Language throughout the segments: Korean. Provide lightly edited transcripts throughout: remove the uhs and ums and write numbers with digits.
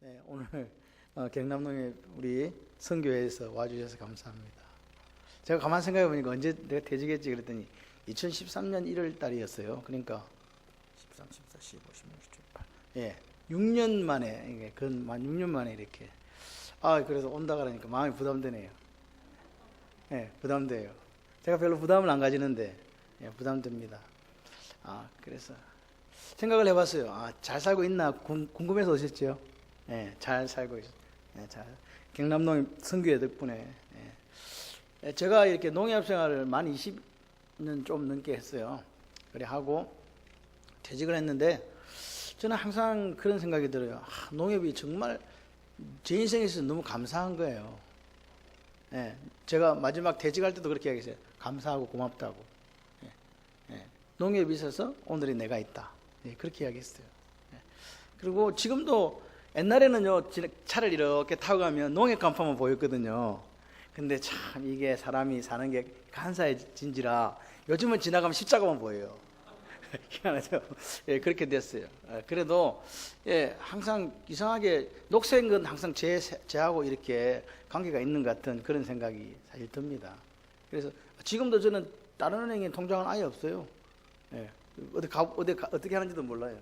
네, 오늘 경남동에 우리 선교회에서 와주셔서 감사합니다. 제가 가만 생각해 보니까 언제 내가 퇴직했지 그랬더니 2013년 1월 달이었어요. 그러니까 13, 14, 15, 16, 17, 18. 예, 6년 만에 이게 만 6년 만에 이렇게 그래서 온다 그러니까 마음이 부담되네요. 예, 부담돼요. 제가 별로 부담을 안 가지는데 부담됩니다. 그래서 생각을 해봤어요. 잘 살고 있나 궁금해서 오셨죠? 예, 잘 살고 있어요. 예, 경남농협 선교회 덕분에. 제가 이렇게 농협 생활을 만 20년 좀 넘게 했어요. 그래 하고 퇴직을 했는데 저는 항상 그런 생각이 들어요. 농협이 정말 제 인생에서 너무 감사한 거예요. 예, 제가 마지막 퇴직할 때도 그렇게 얘기했어요. 감사하고 고맙다고. 농협이 있어서 오늘의 내가 있다. 그렇게 이야기했어요. 그리고 지금도 옛날에는요, 차를 이렇게 타고 가면 농협 간판만 보였거든요. 근데 참 이게 사람이 사는 게 간사해진지라 요즘은 지나가면 십자가만 보여요. 희한하죠? 그렇게 됐어요. 그래도 항상 이상하게 녹색은 건 항상 제하고 이렇게 관계가 있는 것 같은 그런 생각이 사실 듭니다. 그래서 지금도 저는 다른 은행에 통장은 아예 없어요. 어떻게 하는지도 몰라요.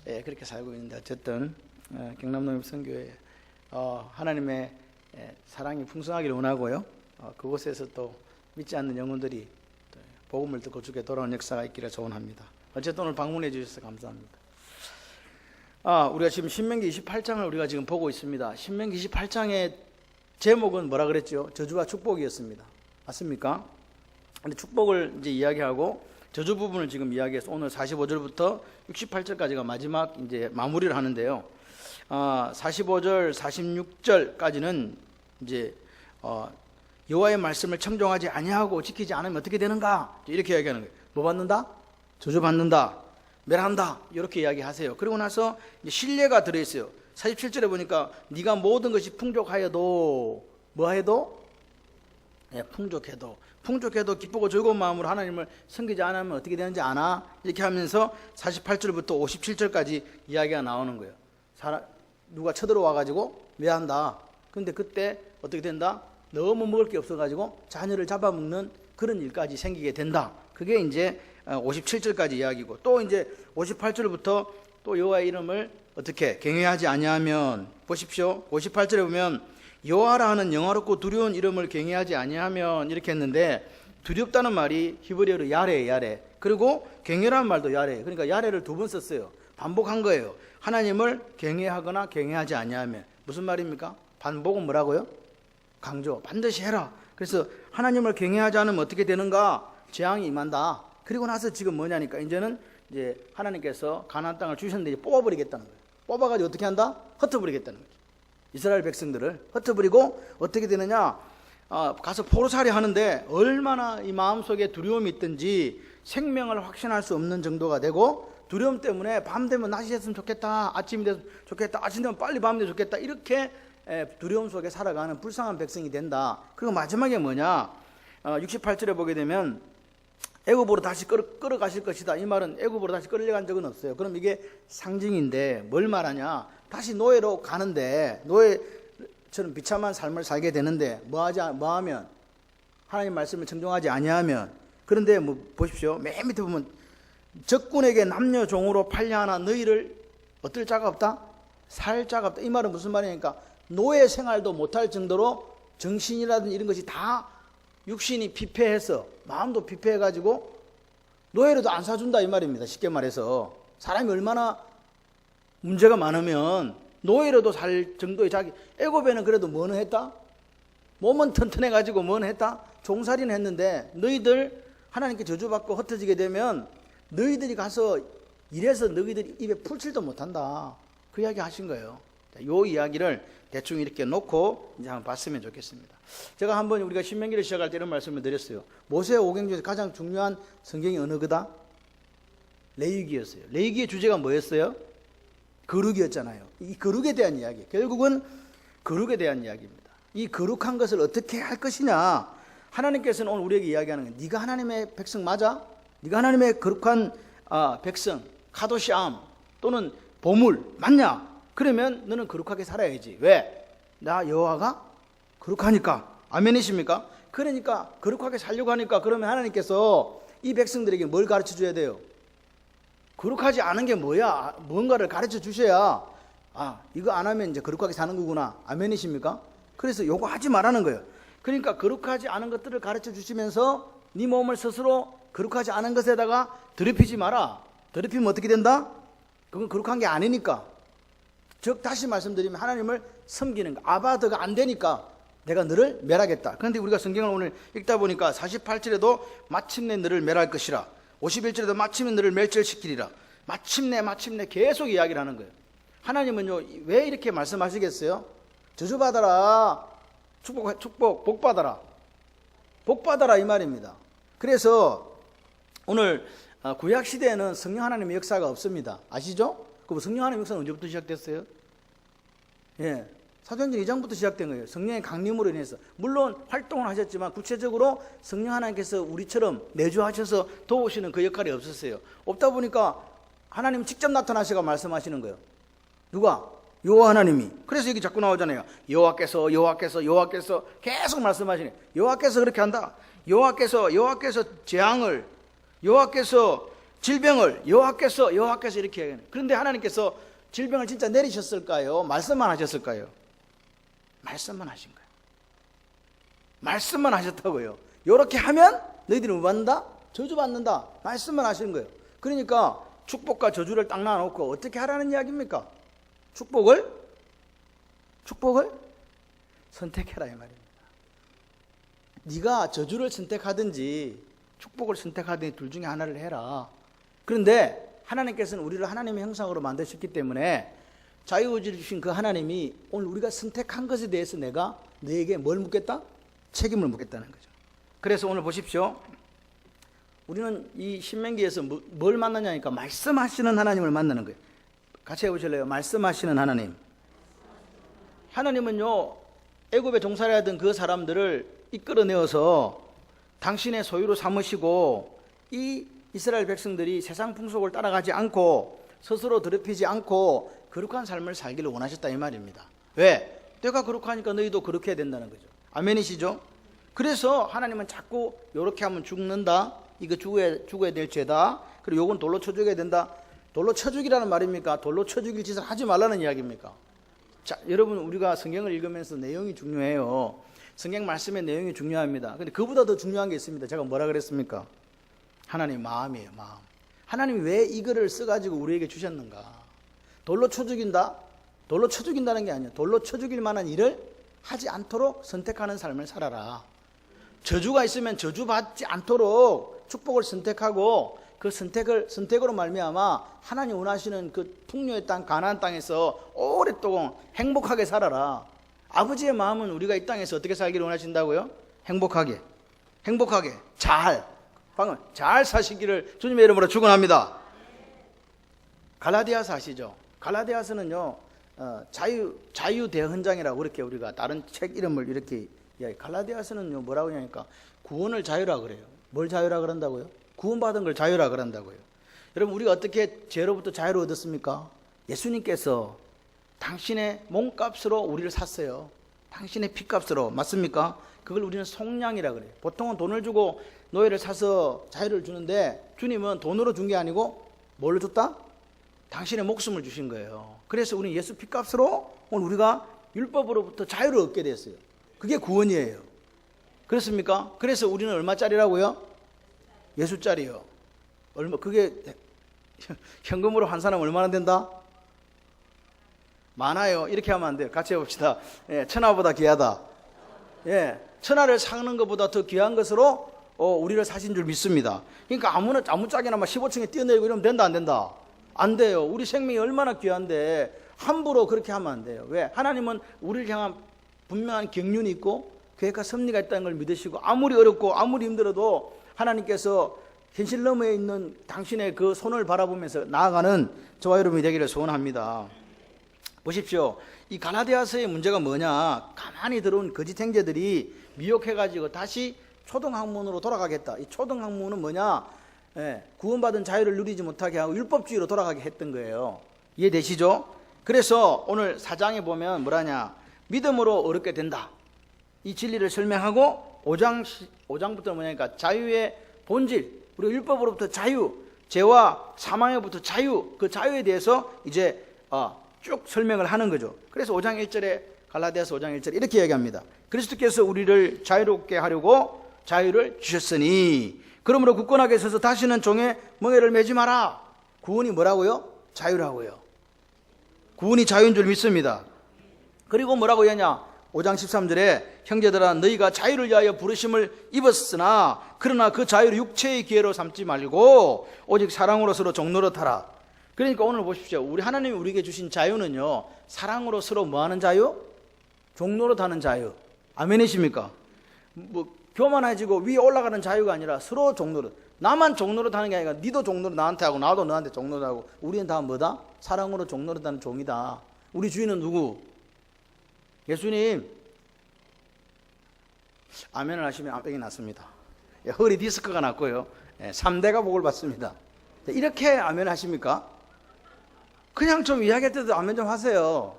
그렇게 살고 있는데 어쨌든 경남농협 선교회 하나님의 사랑이 풍성하기를 원하고요. 그곳에서 또 믿지 않는 영혼들이 복음을 듣고 주께 돌아오는 역사가 있기를 소원합니다. 어쨌든 오늘 방문해 주셔서 감사합니다. 우리가 지금 신명기 28장을 우리가 지금 보고 있습니다. 신명기 28장의 제목은 뭐라 그랬죠? 저주와 축복이었습니다. 맞습니까? 근데 축복을 이제 이야기하고 저주 부분을 지금 이야기해서 오늘 45절부터 68절까지가 마지막 이제 마무리를 하는데요. 45절, 46절까지는 이제 여호와의 말씀을 청종하지 아니하고 지키지 않으면 어떻게 되는가? 이렇게 이야기하는 거예요. 뭐 받는다? 저주 받는다. 멸한다. 이렇게 이야기하세요. 그리고 나서 이제 신뢰가 들어 있어요. 47절에 보니까 네가 모든 것이 풍족하여도 뭐 해도? 풍족해도 기쁘고 즐거운 마음으로 하나님을 섬기지 않으면 어떻게 되는지 아나? 이렇게 하면서 48절부터 57절까지 이야기가 나오는 거예요. 누가 쳐들어와 가지고 멸한다. 근데 그때 어떻게 된다? 너무 먹을 게 없어 가지고 자녀를 잡아먹는 그런 일까지 생기게 된다. 그게 이제 57절까지 이야기고, 또 이제 58절부터 또 여호와의 이름을 어떻게 경외하지 아니하면, 보십시오. 58절에 보면 여호와라 하는 영화롭고 두려운 이름을 경외하지 아니하면 이렇게 했는데, 두렵다는 말이 히브리어로 야레, 그리고 경외라는 말도 야레. 그러니까 야레를 두 번 썼어요. 반복한 거예요. 하나님을 경외하거나 경외하지 아니하면. 무슨 말입니까? 반복은 뭐라고요? 강조. 반드시 해라. 그래서 하나님을 경외하지 않으면 어떻게 되는가? 재앙이 임한다. 그리고 나서 지금 뭐냐니까 이제는 이제 하나님께서 가나안 땅을 주셨는데 이제 뽑아버리겠다는 거예요. 뽑아가지고 어떻게 한다? 흩어버리겠다는 거죠. 이스라엘 백성들을 흩어버리고 어떻게 되느냐? 가서 포로살이 하는데 얼마나 이 마음속에 두려움이 있든지 생명을 확신할 수 없는 정도가 되고, 두려움 때문에 밤 되면 낮이 됐으면 좋겠다, 아침이 됐으면 좋겠다, 아침 되면 빨리 밤이 되면 좋겠다, 이렇게 두려움 속에 살아가는 불쌍한 백성이 된다. 그리고 마지막에 뭐냐? 68절에 보게 되면 애굽으로 다시 끌어가실 것이다. 이 말은 애굽으로 다시 끌려간 적은 없어요. 그럼 이게 상징인데 뭘 말하냐? 다시 노예로 가는데, 노예처럼 비참한 삶을 살게 되는데 뭐 하면? 하나님 말씀을 청종하지 아니하면. 그런데 뭐 보십시오. 맨 밑에 보면 적군에게 남녀 종으로 팔려하나 너희를 어떨 자가 없다? 살 자가 없다. 이 말은 무슨 말이니까 노예 생활도 못할 정도로 정신이라든지 이런 것이 다 육신이 피폐해서, 마음도 피폐해가지고 노예로도 안 사준다 이 말입니다. 쉽게 말해서 사람이 얼마나 문제가 많으면 노예로도 살 정도의 자기. 애굽에는 그래도 뭐는 했다? 몸은 튼튼해가지고 뭐는 했다? 종살이는 했는데 너희들 하나님께 저주받고 흩어지게 되면 너희들이 가서 이래서 너희들이 입에 풀칠도 못한다. 그 이야기 하신 거예요. 이 이야기를 대충 이렇게 놓고 이제 한번 봤으면 좋겠습니다. 제가 한번 우리가 신명기를 시작할 때 이런 말씀을 드렸어요. 모세 오경 중에서 가장 중요한 성경이 어느 거다? 레위기였어요. 레위기의 주제가 뭐였어요? 거룩이었잖아요. 이 거룩에 대한 이야기, 결국은 거룩에 대한 이야기입니다. 이 거룩한 것을 어떻게 할 것이냐? 하나님께서는 오늘 우리에게 이야기하는 거예요. 네가 하나님의 백성 맞아? 네가 하나님의 거룩한 백성, 카도시암 또는 보물 맞냐? 그러면 너는 거룩하게 살아야지. 왜? 나 여호와가 거룩하니까. 아멘이십니까? 그러니까 거룩하게 살려고 하니까 그러면 하나님께서 이 백성들에게 뭘 가르쳐 줘야 돼요? 거룩하지 않은 게 뭐야? 뭔가를 가르쳐 주셔야 이거 안 하면 이제 거룩하게 사는 거구나. 아멘이십니까? 그래서 요거 하지 말라는 거예요. 그러니까 거룩하지 않은 것들을 가르쳐 주시면서 네 몸을 스스로 거룩하지 않은 것에다가 더럽히지 마라. 더럽히면 어떻게 된다? 그건 거룩한 게 아니니까. 즉 다시 말씀드리면 하나님을 섬기는 거. 아바드가 안 되니까 내가 너를 멸하겠다. 그런데 우리가 성경을 오늘 읽다 보니까 48절에도 마침내 너를 멸할 것이라, 51절에도 마침내 너를 멸절시키리라, 마침내 계속 이야기를 하는 거예요. 하나님은요 왜 이렇게 말씀하시겠어요? 저주받아라, 축복, 복받아라, 복받아라 이 말입니다. 그래서 오늘 구약시대에는 성령 하나님의 역사가 없습니다. 아시죠? 그럼 성령 하나님의 역사는 언제부터 시작됐어요? 예, 사도행전 2장부터 시작된 거예요. 성령의 강림으로 인해서. 물론 활동을 하셨지만 구체적으로 성령 하나님께서 우리처럼 내주하셔서 도우시는 그 역할이 없었어요. 없다 보니까 하나님 직접 나타나셔서 말씀하시는 거예요. 누가? 여호와 하나님이. 그래서 여기 자꾸 나오잖아요. 여호와께서 계속 말씀하시네. 여호와께서 그렇게 한다. 여호와께서 재앙을, 여호와께서 질병을, 여호와께서 이렇게 얘기하는. 그런데 하나님께서 질병을 진짜 내리셨을까요? 말씀만 하셨을까요? 말씀만 하신 거예요. 말씀만 하셨다고요. 이렇게 하면 너희들이 뭐 받는다? 저주받는다. 말씀만 하시는 거예요. 그러니까 축복과 저주를 딱 놔놓고 어떻게 하라는 이야기입니까? 축복을 선택해라 이 말입니다. 네가 저주를 선택하든지 축복을 선택하든지 둘 중에 하나를 해라. 그런데 하나님께서는 우리를 하나님의 형상으로 만드셨기 때문에 자유의지를 주신 그 하나님이 오늘 우리가 선택한 것에 대해서 내가 너에게 뭘 묻겠다? 책임을 묻겠다는 거죠. 그래서 오늘 보십시오. 우리는 이 신명기에서 뭘 만나냐니까 말씀하시는 하나님을 만나는 거예요. 같이 해보실래요? 말씀하시는 하나님. 하나님은요 애굽에 종살이하던 그 사람들을 이끌어내어서 당신의 소유로 삼으시고 이 이스라엘 백성들이 세상 풍속을 따라가지 않고 스스로 더럽히지 않고 거룩한 삶을 살기를 원하셨다 이 말입니다. 왜? 내가 거룩하니까 너희도 그렇게 해야 된다는 거죠. 아멘이시죠? 그래서 하나님은 자꾸 이렇게 하면 죽는다. 이거 죽어야 될 죄다. 그리고 요건 돌로 쳐 죽여야 된다. 돌로 쳐 죽이라는 말입니까? 돌로 쳐 죽일 짓을 하지 말라는 이야기입니까? 자, 여러분 우리가 성경을 읽으면서 내용이 중요해요. 성경 말씀의 내용이 중요합니다. 근데 그보다 더 중요한 게 있습니다. 제가 뭐라 그랬습니까? 하나님 마음이에요, 마음. 하나님이 왜 이거를 써가지고 우리에게 주셨는가? 돌로 쳐 죽인다? 돌로 쳐 죽인다는 게 아니에요. 돌로 쳐 죽일 만한 일을 하지 않도록 선택하는 삶을 살아라. 저주가 있으면 저주받지 않도록 축복을 선택하고 그 선택으로 말미암아 하나님 원하시는 그 풍요의 땅 가나안 땅에서 오랫동안 행복하게 살아라. 아버지의 마음은 우리가 이 땅에서 어떻게 살기를 원하신다고요? 행복하게 잘 사시기를 주님의 이름으로 축원합니다. 갈라디아서 아시죠? 갈라디아서는요 자유 대헌장이라고 그렇게 우리가 다른 책 이름을 이렇게 갈라디아서는요 뭐라고 하냐니까 구원을 자유라 그래요. 뭘 자유라 그런다고요? 구원받은 걸 자유라 그런다고요. 여러분 우리가 어떻게 죄로부터 자유를 얻었습니까? 예수님께서 당신의 몸값으로 우리를 샀어요. 당신의 피값으로. 맞습니까? 그걸 우리는 속량이라 그래요. 보통은 돈을 주고 노예를 사서 자유를 주는데 주님은 돈으로 준 게 아니고 뭘로 줬다? 당신의 목숨을 주신 거예요. 그래서 우리는 예수 피값으로 오늘 우리가 율법으로부터 자유를 얻게 됐어요. 그게 구원이에요. 그렇습니까? 그래서 우리는 얼마짜리라고요? 예수짜리요. 그게 현금으로 환산하면 얼마나 된다? 많아요. 이렇게 하면 안 돼요. 같이 해봅시다. 천하보다 귀하다. 천하를 사는 것보다 더 귀한 것으로 우리를 사신 줄 믿습니다. 그러니까 아무짝에나 막 15층에 뛰어내리고 이러면 된다 안 된다? 안 돼요. 우리 생명이 얼마나 귀한데 함부로 그렇게 하면 안 돼요. 왜? 하나님은 우리를 향한 분명한 경륜이 있고 계획과 섭리가 있다는 걸 믿으시고 아무리 어렵고 아무리 힘들어도 하나님께서 현실 너머에 있는 당신의 그 손을 바라보면서 나아가는 저와 여러분이 되기를 소원합니다. 보십시오. 이 갈라디아서의 문제가 뭐냐? 가만히 들어온 거짓 형제들이 미혹해가지고 다시 초등학문으로 돌아가겠다. 이 초등학문은 뭐냐? 구원받은 자유를 누리지 못하게 하고 율법주의로 돌아가게 했던 거예요. 이해되시죠? 그래서 오늘 4장에 보면 뭐라냐, 믿음으로 얻게 된다, 이 진리를 설명하고 5장부터 뭐냐니까 자유의 본질, 우리 율법으로부터 자유, 죄와 사망에부터 자유, 그 자유에 대해서 이제 쭉 설명을 하는 거죠. 그래서 5장 1절에, 갈라디아서 5장 1절에 이렇게 얘기합니다. 그리스도께서 우리를 자유롭게 하려고 자유를 주셨으니 그러므로 굳건하게 서서 다시는 종의 멍에를 매지 마라. 구원이 뭐라고요? 자유라고요. 구원이 자유인 줄 믿습니다. 그리고 뭐라고 하냐, 5장 13절에 형제들아 너희가 자유를 위하여 부르심을 입었으나 그러나 그 자유를 육체의 기회로 삼지 말고 오직 사랑으로 서로 종노릇하라. 그러니까 오늘 보십시오. 우리 하나님이 우리에게 주신 자유는요, 사랑으로 서로 뭐하는 자유? 종노릇하는 자유. 아멘이십니까? 뭐 교만해지고 위에 올라가는 자유가 아니라 서로 종노릇. 나만 종노릇하는 게 아니라 니도 종노릇 나한테 하고 나도 너한테 종노릇하고 우리는 다 뭐다? 사랑으로 종노릇하는 종이다. 우리 주인은 누구? 예수님. 아멘을 하시면 암벽이 났습니다. 허리 디스크가 났고요. 3대가 복을 받습니다. 이렇게 아멘 하십니까? 그냥 좀 이야기할 때도 아멘 좀 하세요.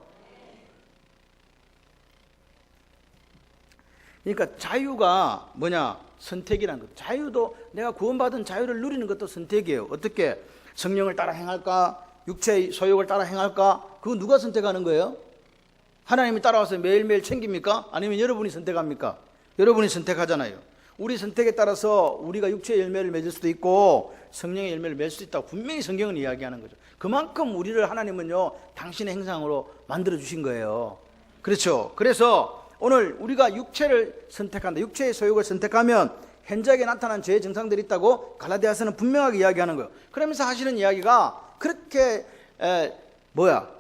그러니까 자유가 뭐냐? 선택이라는 것. 자유도, 내가 구원받은 자유를 누리는 것도 선택이에요. 어떻게? 성령을 따라 행할까? 육체의 소욕을 따라 행할까? 그거 누가 선택하는 거예요? 하나님이 따라와서 매일매일 챙깁니까? 아니면 여러분이 선택합니까? 여러분이 선택하잖아요. 우리 선택에 따라서 우리가 육체의 열매를 맺을 수도 있고 성령의 열매를 맺을 수도 있다고 분명히 성경은 이야기하는 거죠. 그만큼 우리를 하나님은요, 당신의 형상으로 만들어 주신 거예요. 그렇죠? 그래서 오늘 우리가 육체를 선택한다, 육체의 소욕을 선택하면 현저하게 나타난 죄의 증상들이 있다고 갈라디아서는 분명하게 이야기하는 거예요. 그러면서 하시는 이야기가 그렇게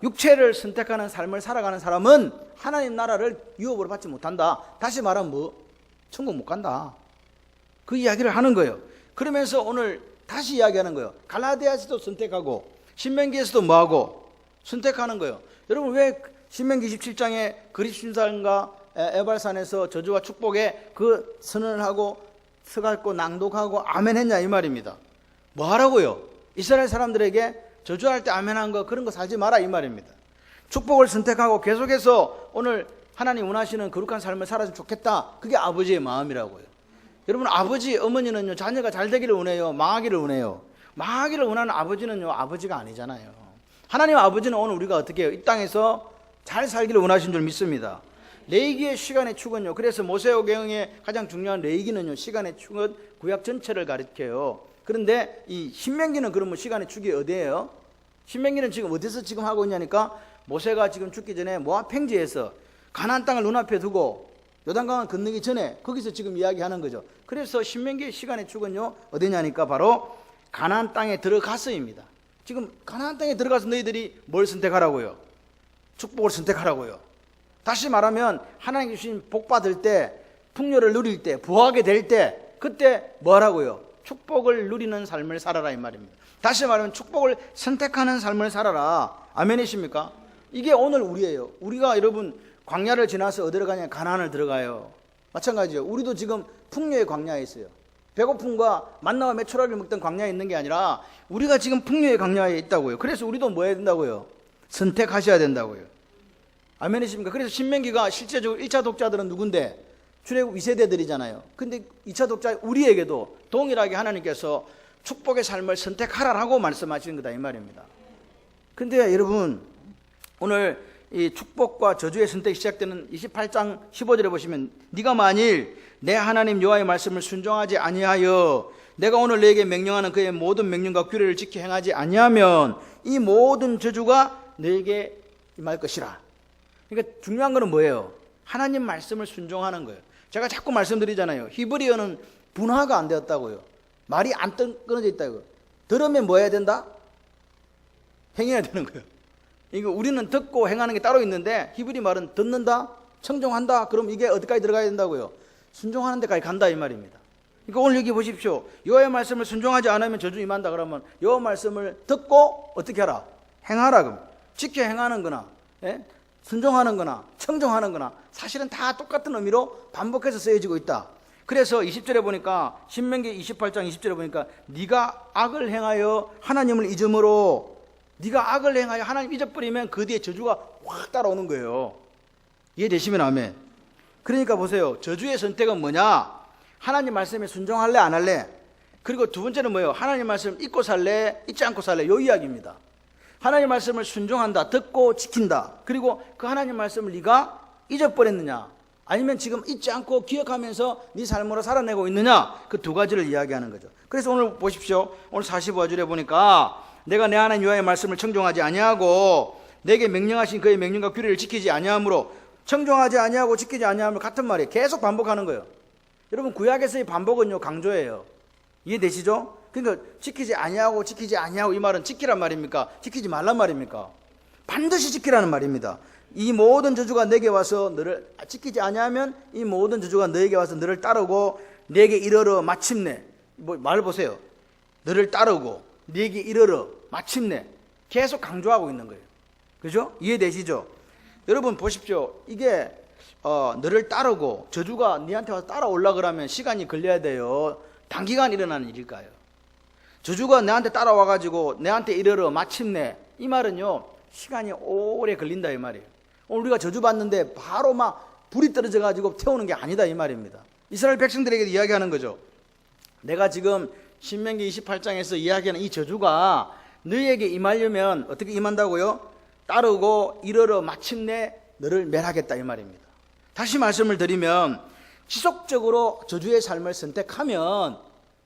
육체를 선택하는 삶을 살아가는 사람은 하나님 나라를 유업으로 받지 못한다. 다시 말하면 천국 못 간다. 그 이야기를 하는 거예요. 그러면서 오늘 다시 이야기하는 거예요. 갈라디아서도 선택하고 신명기에서도 뭐하고 선택하는 거예요. 여러분, 왜 신명기 27장에 그리스도인과 에발산에서 저주와 축복에 그 선언을 하고 서갖고 낭독하고 아멘 했냐 이 말입니다. 뭐 하라고요? 이스라엘 사람들에게 저주할 때 아멘한 거, 그런 거 살지 마라 이 말입니다. 축복을 선택하고 계속해서 오늘 하나님 원하시는 거룩한 삶을 살았으면 좋겠다. 그게 아버지의 마음이라고요. 여러분, 아버지, 어머니는요, 자녀가 잘 되기를 원해요? 망하기를 원해요? 망하기를 원하는 아버지는요, 아버지가 아니잖아요. 하나님 아버지는 오늘 우리가 어떻게 해요? 이 땅에서 잘 살기를 원하신 줄 믿습니다. 레위기의 시간의 축은요, 그래서 모세오경의 가장 중요한 레위기는요, 시간의 축은 구약 전체를 가리켜요. 그런데 이 신명기는 그러면 시간의 축이 어디예요? 신명기는 지금 어디서 지금 하고 있냐니까, 모세가 지금 죽기 전에 모압 평지에서 가나안 땅을 눈앞에 두고 요단강을 건너기 전에 거기서 지금 이야기하는 거죠. 그래서 신명기의 시간의 축은요, 어디냐니까 바로 가나안 땅에 들어가서입니다. 지금 가나안 땅에 들어가서 너희들이 뭘 선택하라고요? 축복을 선택하라고요. 다시 말하면 하나님 주신 복 받을 때, 풍요를 누릴 때, 부하게 될 때, 그때 뭐 하라고요? 축복을 누리는 삶을 살아라 이 말입니다. 다시 말하면 축복을 선택하는 삶을 살아라. 아멘이십니까? 이게 오늘 우리예요. 우리가 여러분 광야를 지나서 어디로 가냐? 가나안을 들어가요. 마찬가지죠. 우리도 지금 풍요의 광야에 있어요. 배고픔과 만나와 메추라기를 먹던 광야에 있는 게 아니라 우리가 지금 풍요의 광야에 있다고요. 그래서 우리도 뭐 해야 된다고요? 선택하셔야 된다고요. 아멘이십니까? 그래서 신명기가 실제적으로 1차 독자들은 누군데? 출애굽 2세대들이잖아요. 근데 2차 독자 우리에게도 동일하게 하나님께서 축복의 삶을 선택하라라고 말씀하시는 거다 이 말입니다. 근데 여러분, 오늘 이 축복과 저주의 선택이 시작되는 28장 15절에 보시면, 네가 만일 내 하나님 여호와의 말씀을 순종하지 아니하여 내가 오늘 너에게 명령하는 그의 모든 명령과 규례를 지켜 행하지 아니하면 이 모든 저주가 너에게 임할 것이라. 그러니까 중요한 거는 뭐예요? 하나님 말씀을 순종하는 거예요. 제가 자꾸 말씀드리잖아요. 히브리어는 분화가 안 되었다고요. 말이 안 끊어져 있다고요. 들으면 뭐 해야 된다? 행해야 되는 거예요. 이거 우리는 듣고 행하는 게 따로 있는데, 히브리 말은 듣는다, 청종한다. 그럼 이게 어디까지 들어가야 된다고요? 순종하는 데까지 간다 이 말입니다. 그러니까 오늘 여기 보십시오. 여호와의 말씀을 순종하지 않으면 저주 임한다 그러면 여호와 말씀을 듣고 어떻게 하라? 행하라. 그럼 지켜 행하는 거나 순종하는 거나 청종하는 거나 사실은 다 똑같은 의미로 반복해서 쓰여지고 있다. 그래서 20절에 보니까, 신명기 28장 20절에 보니까 네가 악을 행하여 하나님을 잊음으로 네가 악을 행하여 하나님 잊어버리면 그 뒤에 저주가 확 따라오는 거예요. 이해되시면 아멘. 그러니까 보세요. 저주의 선택은 뭐냐? 하나님 말씀에 순종할래 안 할래? 그리고 두 번째는 뭐예요? 하나님 말씀을 잊고 살래 잊지 않고 살래? 이 이야기입니다. 하나님 말씀을 순종한다, 듣고 지킨다. 그리고 그 하나님 말씀을 네가 잊어버렸느냐, 아니면 지금 잊지 않고 기억하면서 네 삶으로 살아내고 있느냐, 그 두 가지를 이야기하는 거죠. 그래서 오늘 보십시오. 오늘 45절에 보니까 내가 내 하나님 여호와의 말씀을 청종하지 아니하고 내게 명령하신 그의 명령과 규례를 지키지 아니하므로, 청종하지 아니하고 지키지 아니하므로 같은 말이에요. 계속 반복하는 거예요. 여러분, 구약에서의 반복은요 강조예요. 이해되시죠? 그러니까 지키지 아니하고 이 말은 지키란 말입니까? 지키지 말란 말입니까? 반드시 지키라는 말입니다. 이 모든 저주가 내게 와서 너를 지키지 아니하면 이 모든 저주가 너에게 와서 너를 따르고 내게 이르러 마침내, 말 보세요. 너를 따르고 내게 이르러 마침내, 계속 강조하고 있는 거예요. 그죠? 이해되시죠? 여러분 보십시오. 이게 너를 따르고 저주가 네한테 와서 따라올라 그러면 시간이 걸려야 돼요? 단기간 일어나는 일일까요? 저주가 내한테 따라와가지고 내한테 이르러 마침내, 이 말은요 시간이 오래 걸린다 이 말이에요. 오늘 우리가 저주받는데 바로 막 불이 떨어져가지고 태우는 게 아니다 이 말입니다. 이스라엘 백성들에게도 이야기하는 거죠. 내가 지금 신명기 28장에서 이야기하는 이 저주가 너희에게 임하려면 어떻게 임한다고요? 따르고 이르러 마침내 너를 멸하겠다 이 말입니다. 다시 말씀을 드리면 지속적으로 저주의 삶을 선택하면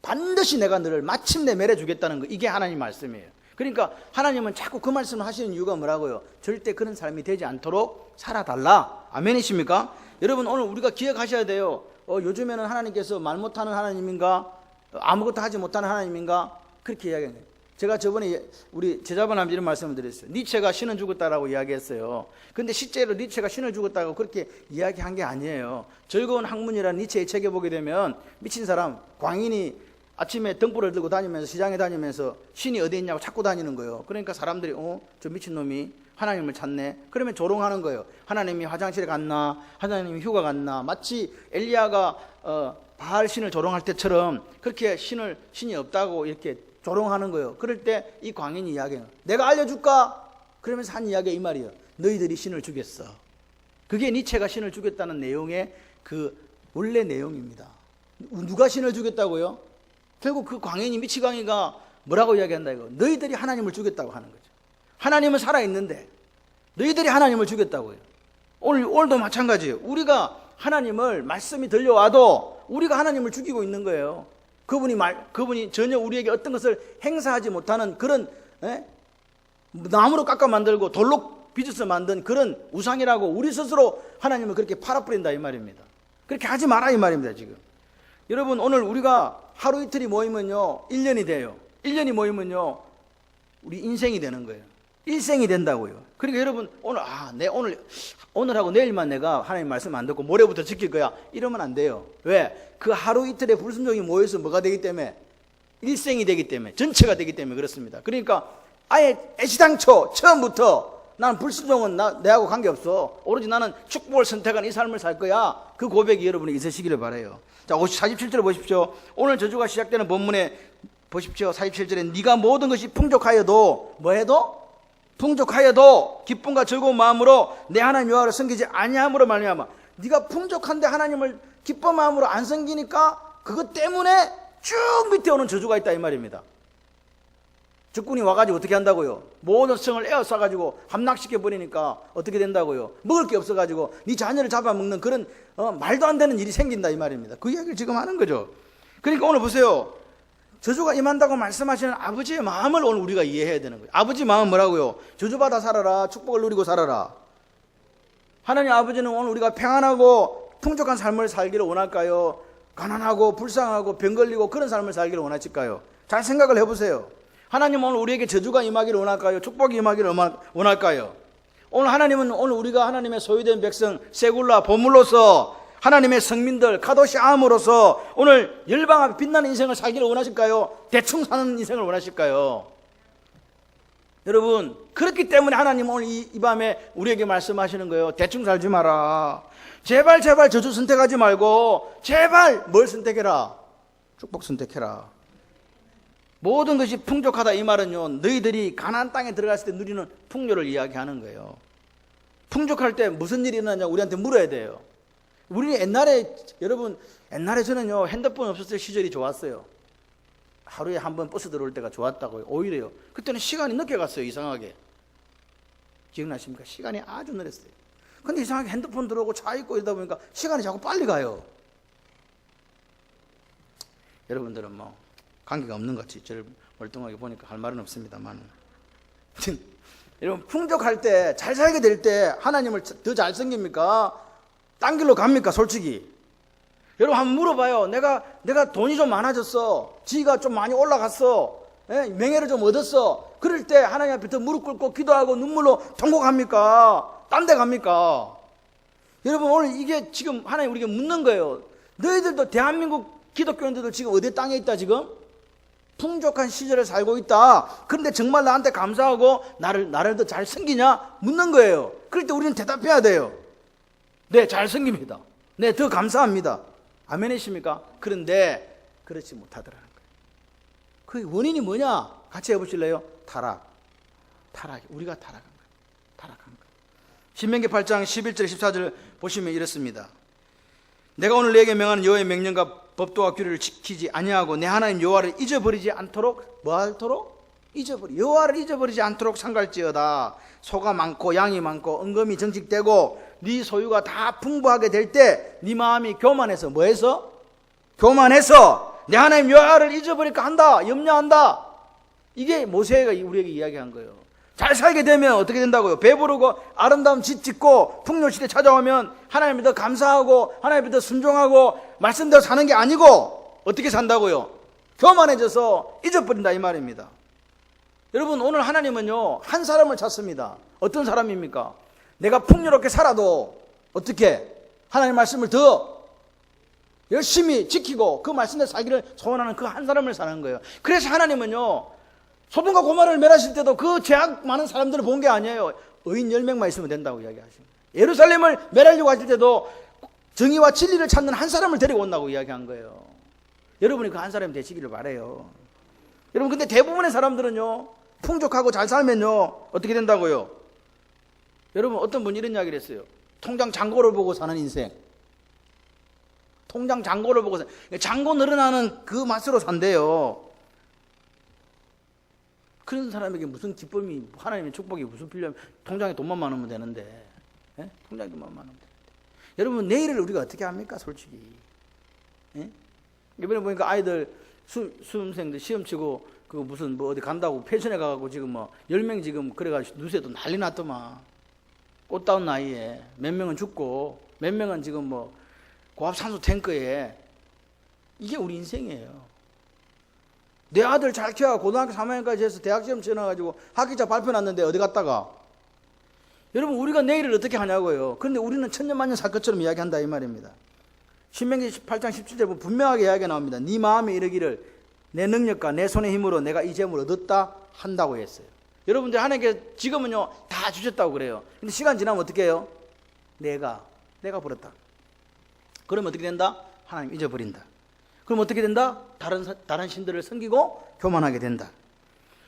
반드시 내가 너를 마침내 멸해주겠다는 거, 이게 하나님 말씀이에요. 그러니까 하나님은 자꾸 그 말씀을 하시는 이유가 뭐라고요? 절대 그런 삶이 되지 않도록 살아달라. 아멘이십니까? 여러분, 오늘 우리가 기억하셔야 돼요. 요즘에는 하나님께서 말 못하는 하나님인가? 아무것도 하지 못하는 하나님인가? 그렇게 이야기하는 거예요. 제가 저번에 우리 제자분한테 이런 말씀을 드렸어요. 니체가 신은 죽었다라고 이야기했어요. 근데 실제로 니체가 신을 죽었다고 그렇게 이야기한 게 아니에요. 즐거운 학문이라는 니체의 책에 보게 되면 미친 사람, 광인이 아침에 등불을 들고 다니면서 시장에 다니면서 신이 어디 있냐고 찾고 다니는 거예요. 그러니까 사람들이 저 미친놈이 하나님을 찾네. 그러면 조롱하는 거예요. 하나님이 화장실에 갔나, 하나님이 휴가 갔나. 마치 엘리야가 바알 신을 조롱할 때처럼 그렇게 신이 없다고 이렇게 조롱하는 거예요. 그럴 때 이 광인이 이야기해요. 내가 알려줄까? 그러면서 한 이야기가 이 말이에요. 너희들이 신을 죽였어. 그게 니체가 신을 죽였다는 내용의 그 원래 내용입니다. 누가 신을 죽였다고요? 결국 그 광인이, 미치광이가 뭐라고 이야기한다 이거? 너희들이 하나님을 죽였다고 하는 거죠. 하나님은 살아있는데 너희들이 하나님을 죽였다고요. 오늘도 마찬가지예요. 우리가 하나님을 말씀이 들려와도 우리가 하나님을 죽이고 있는 거예요. 그분이 전혀 우리에게 어떤 것을 행사하지 못하는 그런 나무로 깎아 만들고 돌로 빚어서 만든 그런 우상이라고 우리 스스로 하나님을 그렇게 팔아버린다 이 말입니다. 그렇게 하지 마라 이 말입니다. 지금 여러분, 오늘 우리가 하루 이틀이 모이면요 1년이 돼요. 1년이 모이면요 우리 인생이 되는 거예요. 일생이 된다고요. 그러니까 여러분, 오늘하고 내일만 내가 하나님 말씀 안 듣고 모레부터 지킬 거야, 이러면 안 돼요. 왜? 그 하루 이틀의 불순종이 모여서 뭐가 되기 때문에? 일생이 되기 때문에, 전체가 되기 때문에 그렇습니다. 그러니까 아예 애시당초 처음부터 나는 불순종은 내하고 관계없어, 오로지 나는 축복을 선택한 이 삶을 살 거야, 그 고백이 여러분이 있으시기를 바라요. 자, 47절 보십시오. 오늘 저주가 시작되는 본문에 보십시오. 47절에 네가 모든 것이 풍족하여도 뭐해도? 풍족하여도 기쁨과 즐거운 마음으로 내 하나님 여호와를 섬기지 아니함으로 말미암아. 네가 풍족한데 하나님을 기쁜 마음으로 안 섬기니까 그것 때문에 쭉 밑에 오는 저주가 있다 이 말입니다. 적군이 와가지고 어떻게 한다고요? 모든 성을 에워싸가지고 함락시켜버리니까 어떻게 된다고요? 먹을 게 없어가지고 네 자녀를 잡아먹는 그런 말도 안 되는 일이 생긴다 이 말입니다. 그 이야기를 지금 하는 거죠. 그러니까 오늘 보세요. 저주가 임한다고 말씀하시는 아버지의 마음을 오늘 우리가 이해해야 되는 거예요. 아버지 마음 뭐라고요? 저주받아 살아라, 축복을 누리고 살아라. 하나님 아버지는 오늘 우리가 평안하고 풍족한 삶을 살기를 원할까요? 가난하고 불쌍하고 병 걸리고 그런 삶을 살기를 원하실까요? 잘 생각을 해보세요. 하나님은 오늘 우리에게 저주가 임하기를 원할까요? 축복이 임하기를 원할까요? 오늘 우리가 하나님의 소유된 백성, 세굴라 보물로서 하나님의 성민들, 카도시 암으로서 오늘 열방 앞에 빛나는 인생을 살기를 원하실까요? 대충 사는 인생을 원하실까요? 여러분, 그렇기 때문에 하나님은 오늘 이 밤에 우리에게 말씀하시는 거예요. 대충 살지 마라. 제발 저주 선택하지 말고 제발 뭘 선택해라? 축복 선택해라. 모든 것이 풍족하다 이 말은요, 너희들이 가나안 땅에 들어갔을 때 누리는 풍요를 이야기하는 거예요. 풍족할 때 무슨 일이 일어나냐 우리한테 물어야 돼요. 우리 옛날에, 여러분, 옛날에 저는요, 핸드폰 없었을 시절이 좋았어요. 하루에 한 번 버스 들어올 때가 좋았다고요. 오히려요. 그때는 시간이 늦게 갔어요, 이상하게. 기억나십니까? 시간이 아주 느렸어요. 근데 이상하게 핸드폰 들어오고 차 있고 이러다 보니까 시간이 자꾸 빨리 가요. 여러분들은 뭐 관계가 없는 것 같이 저를 멀뚱하게 보니까 할 말은 없습니다만 여러분, 풍족할 때, 잘 살게 될 때 하나님을 더 잘 섬깁니까? 딴 길로 갑니까? 솔직히 여러분 한번 물어봐요. 내가 돈이 좀 많아졌어, 지위가 좀 많이 올라갔어, 명예를 좀 얻었어. 그럴 때 하나님 앞에 더 무릎 꿇고 기도하고 눈물로 통곡합니까? 딴 데 갑니까? 여러분, 오늘 이게 지금 하나님 우리에게 묻는 거예요. 너희들도 대한민국 기독교인들도 지금 어디 땅에 있다? 지금 풍족한 시절에 살고 있다. 그런데 정말 나한테 감사하고 나를 더 잘 섬기냐? 묻는 거예요. 그럴 때 우리는 대답해야 돼요. 네, 잘 섬깁니다. 네, 더 감사합니다. 아멘이십니까? 그런데 그렇지 못하더라는 거예요. 그 원인이 뭐냐? 같이 해보실래요? 타락. 우리가 타락한 거예요. 타락한 거예요. 신명기 8장 11절 14절 보시면 이렇습니다. 내가 오늘 너에게 명하는 여호와의 명령과 법도와 규례를 지키지 아니하고 내 하나님 여호와를 잊어버리지 않도록 여호와를 잊어버리지 않도록 삼갈지어다. 소가 많고 양이 많고 은금이 정직되고 네 소유가 다 풍부하게 될 때 네 마음이 교만해서 교만해서 내 하나님 여호와를 잊어버릴까 한다, 염려한다. 이게 모세가 우리에게 이야기한 거예요. 잘 살게 되면 어떻게 된다고요? 배부르고 아름다운 집 짓고 풍요시대 찾아오면 하나님께 더 감사하고 하나님께 더 순종하고 말씀대로 사는 게 아니고 어떻게 산다고요? 교만해져서 잊어버린다 이 말입니다. 여러분, 오늘 하나님은요, 한 사람을 찾습니다. 어떤 사람입니까? 내가 풍요롭게 살아도 어떻게 하나님 말씀을 더 열심히 지키고 그 말씀대로 살기를 소원하는 그 한 사람을 사는 거예요. 그래서 하나님은요, 소돔과 고모라를 멸하실 때도 그 죄악 많은 사람들을 본 게 아니에요. 의인 10명만 있으면 된다고 이야기하십니다. 예루살렘을 멸하려고 하실 때도 정의와 진리를 찾는 한 사람을 데리고 온다고 이야기한 거예요. 여러분이 그 한 사람이 되시기를 바라요. 여러분, 근데 대부분의 사람들은요, 풍족하고 잘 살면요 어떻게 된다고요? 여러분, 어떤 분이 이런 이야기를 했어요. 통장 잔고를 보고 사는 인생. 통장 잔고를 보고 잔고 늘어나는 그 맛으로 산대요. 그런 사람에게 무슨 기쁨이, 하나님의 축복이 무슨 필요하면 통장에 돈만 많으면 되는데, 통장에 돈만 많으면 되는데. 여러분, 내일을 우리가 어떻게 합니까? 솔직히. 이번에 보니까 아이들 수험생들 시험 치고 그 무슨 뭐 어디 간다고 패션에 가고 지금 뭐 10명 지금 그래가지고 누세도 난리 났더만. 꽃다운 나이에 몇 명은 죽고 몇 명은 지금 뭐 고압 산소 탱크에. 이게 우리 인생이에요. 내 아들 잘 키워 고등학교 3학년까지 해서 대학 시험 치러가지고 학기자 발표 났는데 어디 갔다가. 여러분, 우리가 내일을 어떻게 하냐고요. 그런데 우리는 천년만년 살 것처럼 이야기한다 이 말입니다. 신명기 8장 17절 보면 분명하게 이야기가 나옵니다. 네 마음에 이르기를 내 능력과 내 손의 힘으로 내가 이 재물을 얻었다 한다고 했어요. 여러분들, 하나님께 지금은요 다 주셨다고 그래요. 근데 시간 지나면 어떻게 해요? 내가 버렸다. 그러면 어떻게 된다? 하나님 잊어버린다. 그럼 어떻게 된다? 다른 신들을 섬기고 교만하게 된다.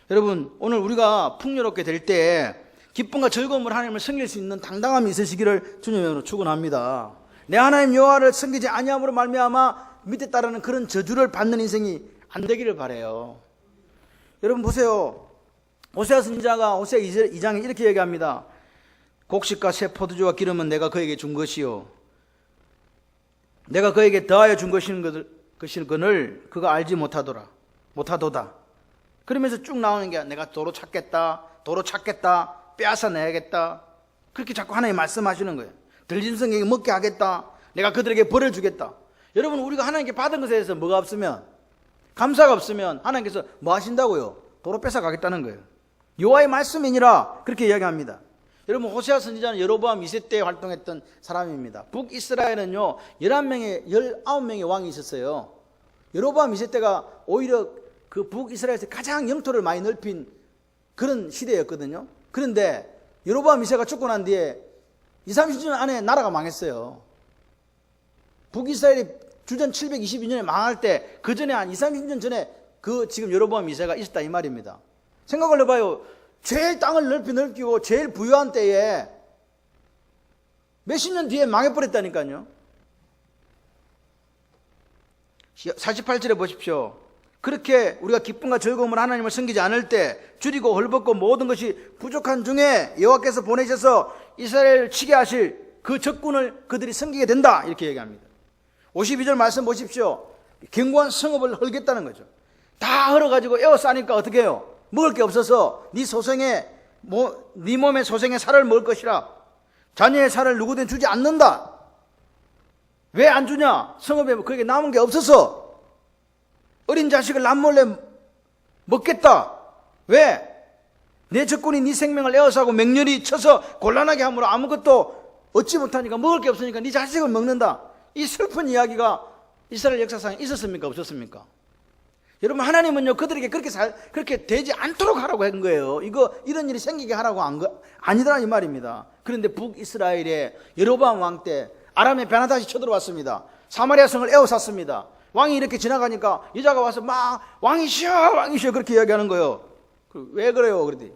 여러분, 오늘 우리가 풍요롭게 될 때 기쁨과 즐거움을 하나님을 섬길 수 있는 당당함이 있으시기를 주님으로 축원합니다. 내 하나님 여호와를 섬기지 아니함으로 말미암아 밑에 따르는 그런 저주를 받는 인생이 안 되기를 바라요. 여러분 보세요. 호세아 선지자가 호세아 2장에 이렇게 얘기합니다. 곡식과 새 포도주와 기름은 내가 그에게 준 것이요 내가 그에게 더하여 준 것을 그가 알지 못하도다. 그러면서 쭉 나오는 게 내가 도로 찾겠다, 빼앗아 내야겠다. 그렇게 자꾸 하나님 말씀하시는 거예요. 들린 성에게 먹게 하겠다. 내가 그들에게 벌을 주겠다. 여러분, 우리가 하나님께 받은 것에 대해서 뭐가 없으면, 감사가 없으면 하나님께서 뭐 하신다고요? 도로 뺏어 가겠다는 거예요. 여호와의 말씀이니라 그렇게 이야기합니다. 여러분, 호세아 선지자는 여로보암 2세 때 활동했던 사람입니다. 북이스라엘은요 19명의 왕이 있었어요. 여로보암 2세 때가 오히려 그 북이스라엘에서 가장 영토를 많이 넓힌 그런 시대였거든요. 그런데 여로보암 2세가 죽고 난 뒤에 20-30년 안에 나라가 망했어요. 북이스라엘이 주전 722년에 망할 때 그 전에 한 20-30년 전에 그 지금 여로보암 2세가 있었다 이 말입니다. 생각을 해봐요. 제일 땅을 넓히고 제일 부유한 때에 몇십 년 뒤에 망해버렸다니까요. 48절에 보십시오. 그렇게 우리가 기쁨과 즐거움을 하나님을 섬기지 않을 때 줄이고 헐벗고 모든 것이 부족한 중에 여호와께서 보내셔서 이스라엘을 치게 하실 그 적군을 그들이 섬기게 된다 이렇게 얘기합니다. 52절 말씀 보십시오. 견고한 성읍을 헐겠다는 거죠. 다 헐어가지고 에워싸니까 어떻게 해요? 먹을 게 없어서 네 몸의 소생의 살을 먹을 것이라. 자녀의 살을 누구든 주지 않는다. 왜 안 주냐? 성읍에 그게 남은 게 없어서. 어린 자식을 남몰래 먹겠다. 왜? 내 적군이 네 생명을 에워싸고 맹렬히 쳐서 곤란하게 함으로 아무것도 얻지 못하니까 먹을 게 없으니까 네 자식을 먹는다. 이 슬픈 이야기가 이스라엘 역사상에 있었습니까? 없었습니까? 여러분, 하나님은요 그들에게 그렇게 되지 않도록 하라고 한 거예요. 이런 일이 생기게 하라고 아니더라 이 말입니다. 그런데 북이스라엘의 여로보암 왕 때 아람의 베나다시 쳐들어왔습니다. 사마리아 성을 에워쌌습니다. 왕이 이렇게 지나가니까 여자가 와서 막 왕이시여 그렇게 이야기하는 거예요. 왜 그래요? 그러더니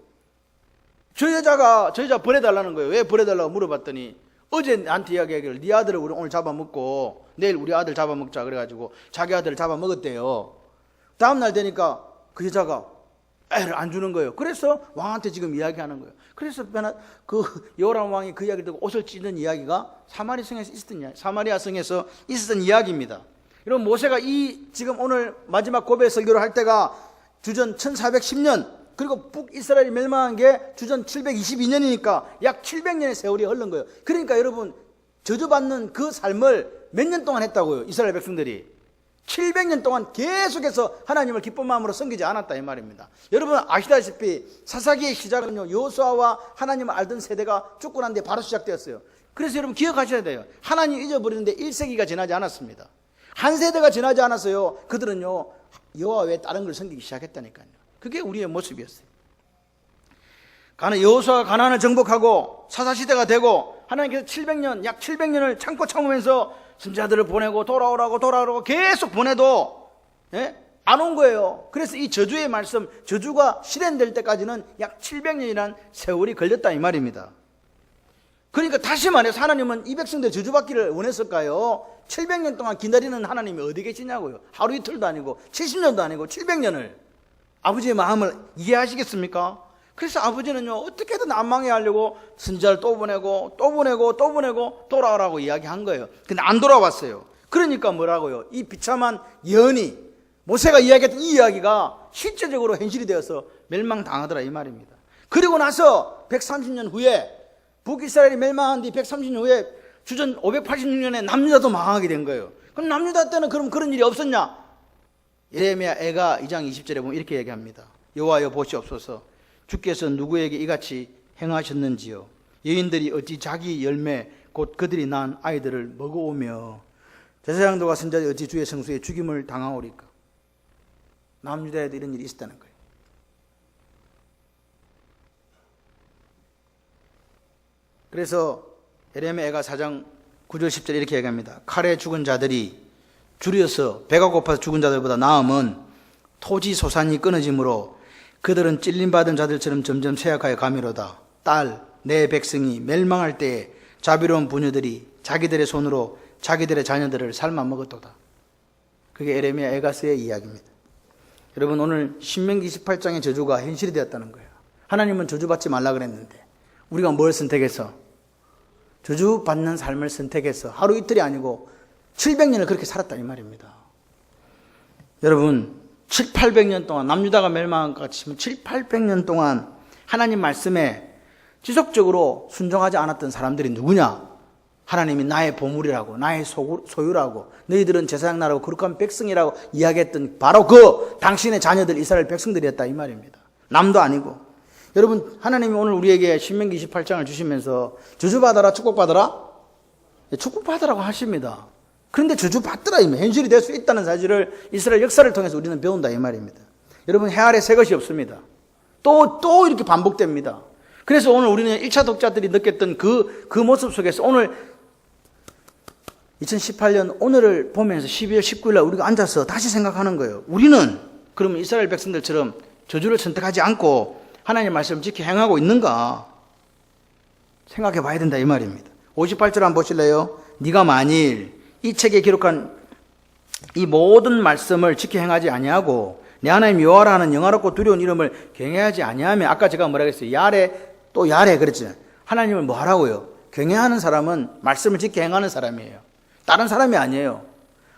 저 여자 보내달라는 거예요. 왜 보내달라고 물어봤더니 어제 나한테 이야기하기를 네 아들을 우리 오늘 잡아먹고 내일 우리 아들 잡아먹자 그래가지고 자기 아들을 잡아먹었대요. 다음날 되니까 그 여자가 애를 안 주는 거예요. 그래서 왕한테 지금 이야기하는 거예요. 그래서 여호람 왕이 그 이야기를 듣고 옷을 찢는 이야기가 사마리아 성에서 있었던 이야기입니다. 여러분, 모세가 지금 오늘 마지막 고백 설교를 할 때가 주전 1410년, 그리고 북이스라엘이 멸망한 게 주전 722년이니까 약 700년의 세월이 흐른 거예요. 그러니까 여러분, 저주받는 그 삶을 몇 년 동안 했다고요, 이스라엘 백성들이. 700년 동안 계속해서 하나님을 기쁜 마음으로 섬기지 않았다 이 말입니다. 여러분 아시다시피 사사기의 시작은요, 여호수아와 하나님을 알던 세대가 죽고 난 뒤에 바로 시작되었어요. 그래서 여러분 기억하셔야 돼요. 하나님 잊어버리는데 1세기가 지나지 않았습니다. 한 세대가 지나지 않았어요. 그들은요 여호와 외에 다른 걸 섬기기 시작했다니까요. 그게 우리의 모습이었어요. 여호수아가 가나안을 정복하고 사사시대가 되고 하나님께서 약 700년을 참고 참으면서 선지자들을 보내고 돌아오라고 계속 보내도 안 온 거예요. 그래서 이 저주의 말씀, 저주가 실현될 때까지는 약 700년이라는 세월이 걸렸다 이 말입니다. 그러니까 다시 말해서 하나님은 이 백성들 저주받기를 원했을까요? 700년 동안 기다리는 하나님이 어디 계시냐고요. 하루 이틀도 아니고 70년도 아니고 700년을. 아버지의 마음을 이해하시겠습니까? 그래서 아버지는요 어떻게든 안 망해 하려고 선지자를 또 보내고 돌아오라고 이야기한 거예요. 근데 안 돌아왔어요. 그러니까 뭐라고요? 이 비참한 예언이, 모세가 이야기했던 이 이야기가 실제적으로 현실이 되어서 멸망당하더라 이 말입니다. 그리고 나서 130년 후에 북이스라엘이 멸망한 뒤 130년 후에 주전 586년에 남유다도 망하게 된 거예요. 그럼 남유다 때는 그럼 그런 일이 없었냐? 예레미야 애가 2장 20절에 보면 이렇게 얘기합니다. 여호와여 보시옵소서, 주께서 누구에게 이같이 행하셨는지요? 여인들이 어찌 자기 열매 곧 그들이 낳은 아이들을 먹어오며 제사장들과 선지자들이 어찌 주의 성소에 죽임을 당하오리까? 남유다에도 이런 일이 있었다는 거예요. 그래서 예레미야 애가 4장 9절 10절 이렇게 얘기합니다. 칼에 죽은 자들이 줄여서 배가 고파서 죽은 자들보다 나음은 토지 소산이 끊어짐으로 그들은 찔림받은 자들처럼 점점 쇠약하여 가미로다. 딸, 내 백성이 멸망할 때에 자비로운 부녀들이 자기들의 손으로 자기들의 자녀들을 삶아 먹었도다. 그게 예레미야 에가스의 이야기입니다. 여러분, 오늘 신명기 28장의 저주가 현실이 되었다는 거예요. 하나님은 저주받지 말라 그랬는데 우리가 뭘 선택해서? 저주받는 삶을 선택해서 하루 이틀이 아니고 700년을 그렇게 살았다 이 말입니다. 여러분, 700~800년 동안, 남유다가 멸망한 것 같이 700~800년 동안 하나님 말씀에 지속적으로 순종하지 않았던 사람들이 누구냐? 하나님이 나의 보물이라고, 나의 소유라고, 너희들은 제사장 나라고 거룩한 백성이라고 이야기했던 바로 그 당신의 자녀들 이스라엘 백성들이었다 이 말입니다. 남도 아니고. 여러분, 하나님이 오늘 우리에게 신명기 28장을 주시면서 저주받아라 축복받아라? 축복받으라고 하십니다. 그런데 저주받더라 이면 현실이 될 수 있다는 사실을 이스라엘 역사를 통해서 우리는 배운다 이 말입니다. 여러분, 해 아래 새 것이 없습니다. 또 이렇게 반복됩니다. 그래서 오늘 우리는 1차 독자들이 느꼈던 그 모습 속에서 오늘 2018년 오늘을 보면서 12월 19일 날 우리가 앉아서 다시 생각하는 거예요. 우리는 그러면 이스라엘 백성들처럼 저주를 선택하지 않고 하나님의 말씀을 지켜 행하고 있는가 생각해 봐야 된다 이 말입니다. 58절 한번 보실래요? 네가 만일 이 책에 기록한 이 모든 말씀을 지켜 행하지 아니하고 내 하나님 여호와라 하는 영화롭고 두려운 이름을 경외하지 아니하면, 아까 제가 뭐라 그랬어요? 야래 또 야래 그랬잖아요. 하나님을 뭐 하라고요? 경외하는 사람은 말씀을 지켜 행하는 사람이에요. 다른 사람이 아니에요.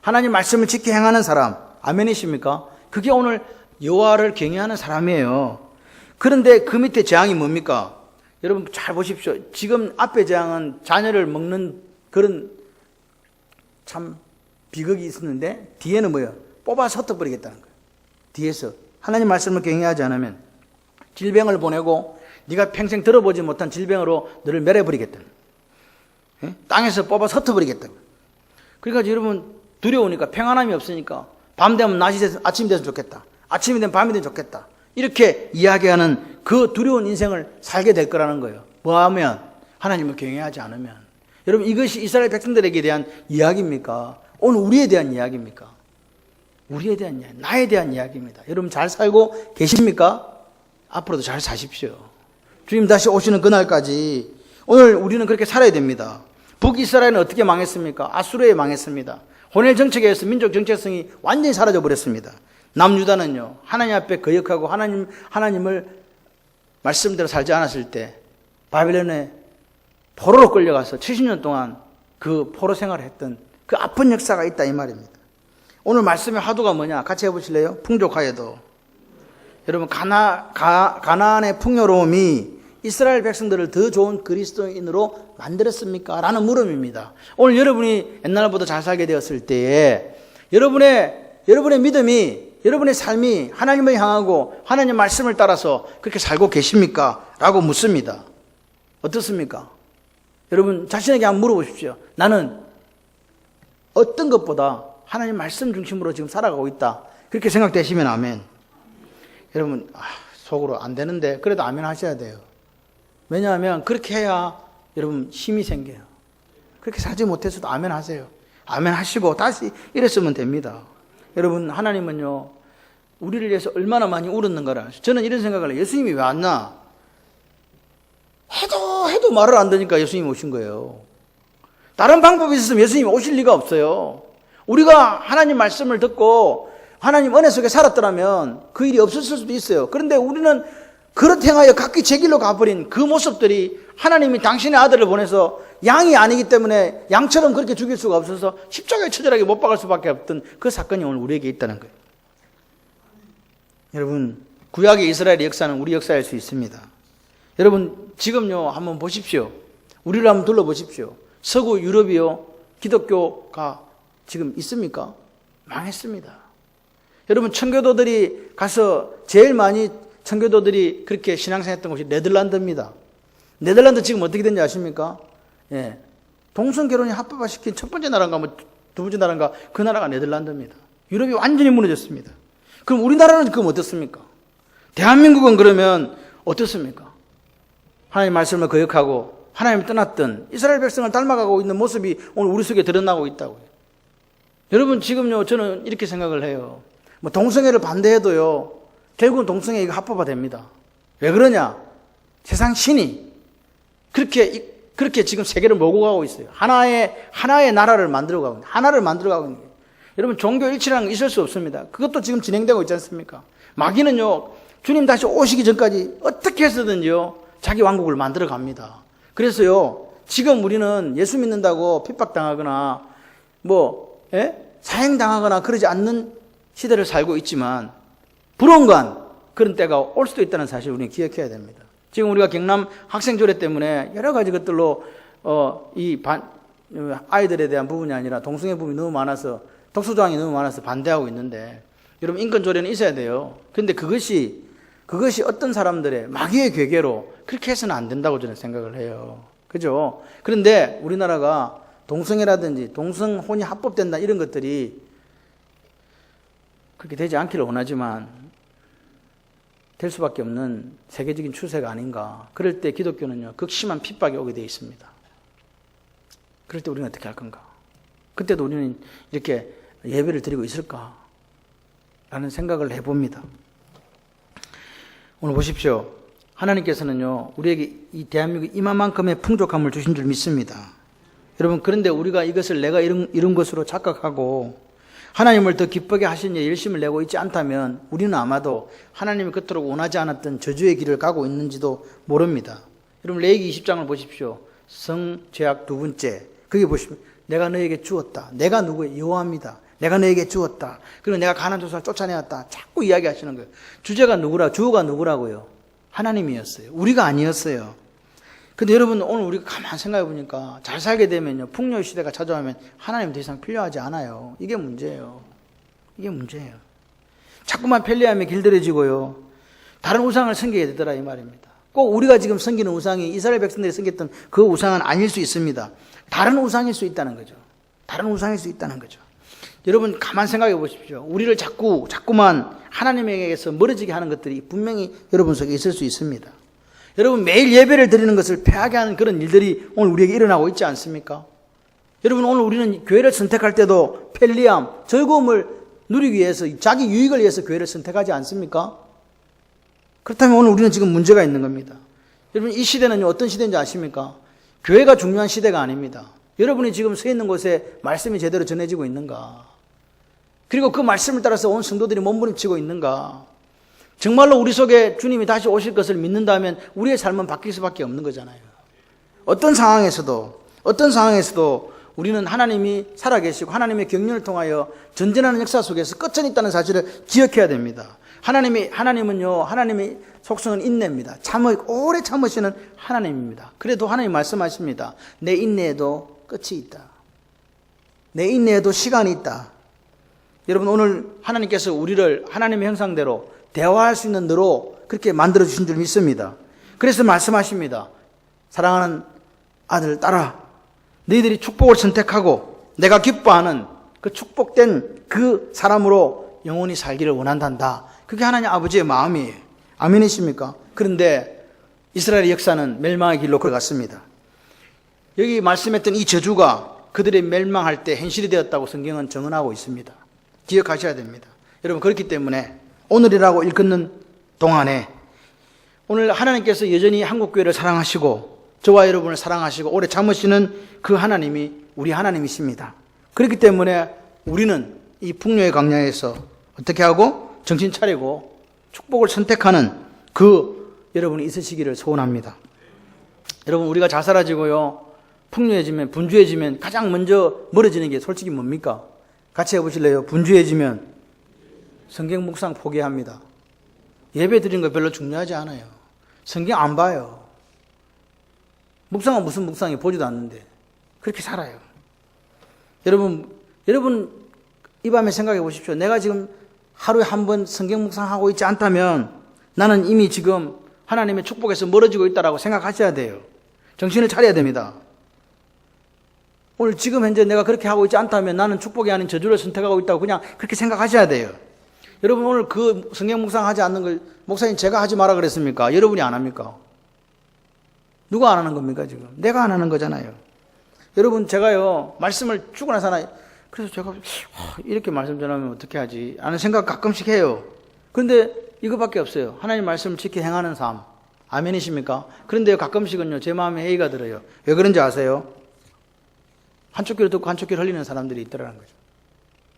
하나님 말씀을 지켜 행하는 사람. 아멘이십니까? 그게 오늘 여호와를 경외하는 사람이에요. 그런데 그 밑에 재앙이 뭡니까? 여러분 잘 보십시오. 지금 앞에 재앙은 자녀를 먹는 그런 참 비극이 있었는데, 뒤에는 뭐예요? 뽑아서 흩어버리겠다는 거예요. 뒤에서 하나님 말씀을 경외하지 않으면 질병을 보내고 네가 평생 들어보지 못한 질병으로 너를 멸해버리겠다는 거예요. 땅에서 뽑아서 흩어버리겠다고. 그러니까 여러분 두려우니까, 평안함이 없으니까 밤 되면 낮이 돼서 아침이 됐으면 좋겠다, 아침이 되면 밤이 되면 좋겠다, 이렇게 이야기하는 그 두려운 인생을 살게 될 거라는 거예요. 뭐하면? 하나님을 경외하지 않으면. 여러분 이것이 이스라엘 백성들에게 대한 이야기입니까? 오늘 우리에 대한 이야기입니까? 우리에 대한 이야기, 나에 대한 이야기입니다. 여러분 잘 살고 계십니까? 앞으로도 잘 사십시오. 주님 다시 오시는 그날까지 오늘 우리는 그렇게 살아야 됩니다. 북이스라엘은 어떻게 망했습니까? 아수르에 망했습니다. 혼혈 정책에 의해서 민족 정체성이 완전히 사라져 버렸습니다. 남유다는요, 하나님 앞에 거역하고 하나님을 말씀대로 살지 않았을 때 바빌론에 포로로 끌려가서 70년 동안 그 포로 생활을 했던 그 아픈 역사가 있다 이 말입니다. 오늘 말씀의 화두가 뭐냐? 같이 해보실래요? 풍족하여도. 여러분 가나안의 풍요로움이 이스라엘 백성들을 더 좋은 그리스도인으로 만들었습니까? 라는 물음입니다. 오늘 여러분이 옛날보다 잘 살게 되었을 때에 여러분의 믿음이, 여러분의 삶이 하나님을 향하고 하나님의 말씀을 따라서 그렇게 살고 계십니까? 라고 묻습니다. 어떻습니까? 여러분 자신에게 한번 물어보십시오. 나는 어떤 것보다 하나님 말씀 중심으로 지금 살아가고 있다. 그렇게 생각되시면 아멘. 여러분 속으로 안 되는데 그래도 아멘 하셔야 돼요. 왜냐하면 그렇게 해야 여러분 힘이 생겨요. 그렇게 살지 못해서도 아멘 하세요. 아멘 하시고 다시 이랬으면 됩니다. 여러분 하나님은요 우리를 위해서 얼마나 많이 울었는가를 아시죠. 저는 이런 생각을 해요. 예수님이 왜 왔나? 해도 말을 안 듣니까 예수님이 오신 거예요. 다른 방법이 있었으면 예수님이 오실 리가 없어요. 우리가 하나님 말씀을 듣고 하나님 은혜 속에 살았더라면 그 일이 없었을 수도 있어요. 그런데 우리는 그렇게 행하여 각기 제 길로 가버린 그 모습들이, 하나님이 당신의 아들을 보내서 양이 아니기 때문에 양처럼 그렇게 죽일 수가 없어서 십자가에 처절하게 못 박을 수밖에 없던 그 사건이 오늘 우리에게 있다는 거예요. 여러분 구약의 이스라엘의 역사는 우리 역사일 수 있습니다. 여러분 지금요 한번 보십시오. 우리를 한번 둘러보십시오. 서구 유럽이요 기독교가 지금 있습니까? 망했습니다. 여러분 청교도들이 가서 제일 많이 청교도들이 그렇게 신앙생활했던 곳이 네덜란드입니다. 네덜란드 지금 어떻게 된지 아십니까? 예, 동성결혼이 합법화시킨 첫 번째 나라인가 뭐 두 번째 나라인가 그 나라가 네덜란드입니다. 유럽이 완전히 무너졌습니다. 그럼 우리나라는 그럼 어떻습니까? 대한민국은 그러면 어떻습니까? 하나님 말씀을 거역하고 하나님을 떠났던 이스라엘 백성을 닮아가고 있는 모습이 오늘 우리 속에 드러나고 있다고요. 여러분 지금요 저는 이렇게 생각을 해요. 뭐 동성애를 반대해도요 결국은 동성애가 합법화됩니다. 왜 그러냐? 세상 신이 그렇게 지금 세계를 몰고 가고 있어요. 하나의 나라를 만들어가고 있는, 하나를 만들어가고 있는 거예요. 여러분 종교 일치라는 게 있을 수 없습니다. 그것도 지금 진행되고 있지 않습니까? 마귀는요 주님 다시 오시기 전까지 어떻게 해서든지요 자기 왕국을 만들어 갑니다. 그래서요 지금 우리는 예수 믿는다고 핍박당하거나 사형당하거나 그러지 않는 시대를 살고 있지만 불언간 그런 때가 올 수도 있다는 사실을 우리는 기억해야 됩니다. 지금 우리가 경남 학생조례 때문에 여러 가지 것들로 아이들에 대한 부분이 아니라 동성애 부분이 너무 많아서, 독소조항이 너무 많아서 반대하고 있는데, 여러분 인권조례는 있어야 돼요. 그런데 그것이 어떤 사람들의 마귀의 괴계로 그렇게 해서는 안 된다고 저는 생각을 해요. 그죠? 그런데 우리나라가 동성애라든지 동성혼이 합법된다 이런 것들이 그렇게 되지 않기를 원하지만 될 수밖에 없는 세계적인 추세가 아닌가. 그럴 때 기독교는요 극심한 핍박이 오게 되어 있습니다. 그럴 때 우리는 어떻게 할 건가? 그때도 우리는 이렇게 예배를 드리고 있을까? 라는 생각을 해봅니다. 오늘 보십시오. 하나님께서는요, 우리에게 이 대한민국 이만큼의 풍족함을 주신 줄 믿습니다. 여러분, 그런데 우리가 이것을 내가 이룬 것으로 착각하고 하나님을 더 기쁘게 하신 일 열심을 내고 있지 않다면 우리는 아마도 하나님이 그토록 원하지 않았던 저주의 길을 가고 있는지도 모릅니다. 여러분, 레위기 20장을 보십시오. 성죄악 두 번째. 거기 보시면 내가 너에게 주었다. 내가 누구예요? 여호와입니다. 내가 너에게 주었다. 그리고 내가 가나안 족속을 쫓아내었다. 자꾸 이야기하시는 거예요. 주제가 누구라고요? 하나님이었어요. 우리가 아니었어요. 근데 여러분, 오늘 우리가 가만 생각해 보니까 잘 살게 되면요, 풍요의 시대가 찾아오면 하나님 더 이상 필요하지 않아요. 이게 문제예요. 이게 문제예요. 자꾸만 편리함에 길들여지고요, 다른 우상을 섬기게 되더라 이 말입니다. 꼭 우리가 지금 섬기는 우상이 이스라엘 백성들이 섬겼던 그 우상은 아닐 수 있습니다. 다른 우상일 수 있다는 거죠. 다른 우상일 수 있다는 거죠. 여러분, 가만 생각해 보십시오. 우리를 자꾸만 하나님에게서 멀어지게 하는 것들이 분명히 여러분 속에 있을 수 있습니다. 여러분, 매일 예배를 드리는 것을 패하게 하는 그런 일들이 오늘 우리에게 일어나고 있지 않습니까? 여러분, 오늘 우리는 교회를 선택할 때도 편리함, 즐거움을 누리기 위해서, 자기 유익을 위해서 교회를 선택하지 않습니까? 그렇다면 오늘 우리는 지금 문제가 있는 겁니다. 여러분, 이 시대는 어떤 시대인지 아십니까? 교회가 중요한 시대가 아닙니다. 여러분이 지금 서 있는 곳에 말씀이 제대로 전해지고 있는가? 그리고 그 말씀을 따라서 온 성도들이 몸부림치고 있는가? 정말로 우리 속에 주님이 다시 오실 것을 믿는다면 우리의 삶은 바뀔 수밖에 없는 거잖아요. 어떤 상황에서도 우리는 하나님이 살아계시고 하나님의 경륜을 통하여 전진하는 역사 속에서 끝은 있다는 사실을 기억해야 됩니다. 하나님은요, 하나님의 속성은 인내입니다. 오래 참으시는 하나님입니다. 그래도 하나님 말씀하십니다. 내 인내에도 끝이 있다. 내 인내에도 시간이 있다. 여러분, 오늘 하나님께서 우리를 하나님의 형상대로 대화할 수 있는 너로 그렇게 만들어주신 줄 믿습니다. 그래서 말씀하십니다. 사랑하는 아들, 딸아, 너희들이 축복을 선택하고 내가 기뻐하는 그 축복된 그 사람으로 영원히 살기를 원한단다. 그게 하나님 아버지의 마음이에요. 아멘이십니까? 그런데 이스라엘의 역사는 멸망의 길로 걸어갔습니다. 여기 말씀했던 이 저주가 그들이 멸망할 때 현실이 되었다고 성경은 증언하고 있습니다. 기억하셔야 됩니다. 여러분, 그렇기 때문에 오늘이라고 일컫는 동안에 오늘 하나님께서 여전히 한국교회를 사랑하시고 저와 여러분을 사랑하시고 오래 참으시는 그 하나님이 우리 하나님이십니다. 그렇기 때문에 우리는 이 풍요의 광야에서 어떻게 하고 정신 차리고 축복을 선택하는 그 여러분이 있으시기를 소원합니다. 여러분, 우리가 잘 살아지고요, 풍요해지면, 분주해지면 가장 먼저 멀어지는 게 솔직히 뭡니까? 같이 해보실래요? 분주해지면 성경 묵상 포기합니다. 예배 드리는 거 별로 중요하지 않아요. 성경 안 봐요. 묵상은 무슨 묵상이 보지도 않는데 그렇게 살아요. 여러분 이 밤에 생각해 보십시오. 내가 지금 하루에 한 번 성경 묵상하고 있지 않다면 나는 이미 지금 하나님의 축복에서 멀어지고 있다라고 생각하셔야 돼요. 정신을 차려야 됩니다. 오늘 지금 현재 내가 그렇게 하고 있지 않다면 나는 축복이 아닌 저주를 선택하고 있다고 그냥 그렇게 생각하셔야 돼요. 여러분, 오늘 그 성경 묵상하지 않는 걸 목사님 제가 하지 마라 그랬습니까? 여러분이 안 합니까? 누가 안 하는 겁니까 지금? 내가 안 하는 거잖아요. 여러분, 제가요 말씀을 주고 나서 그래서 제가 이렇게 말씀 전하면 어떻게 하지? 하는 생각 가끔씩 해요. 그런데 이거밖에 없어요. 하나님 말씀을 지켜 행하는 삶. 아멘이십니까? 그런데 가끔씩은요 제 마음에 회의가 들어요. 왜 그런지 아세요? 한쪽 귀로 듣고 한쪽 귀로 흘리는 사람들이 있더라는 거죠.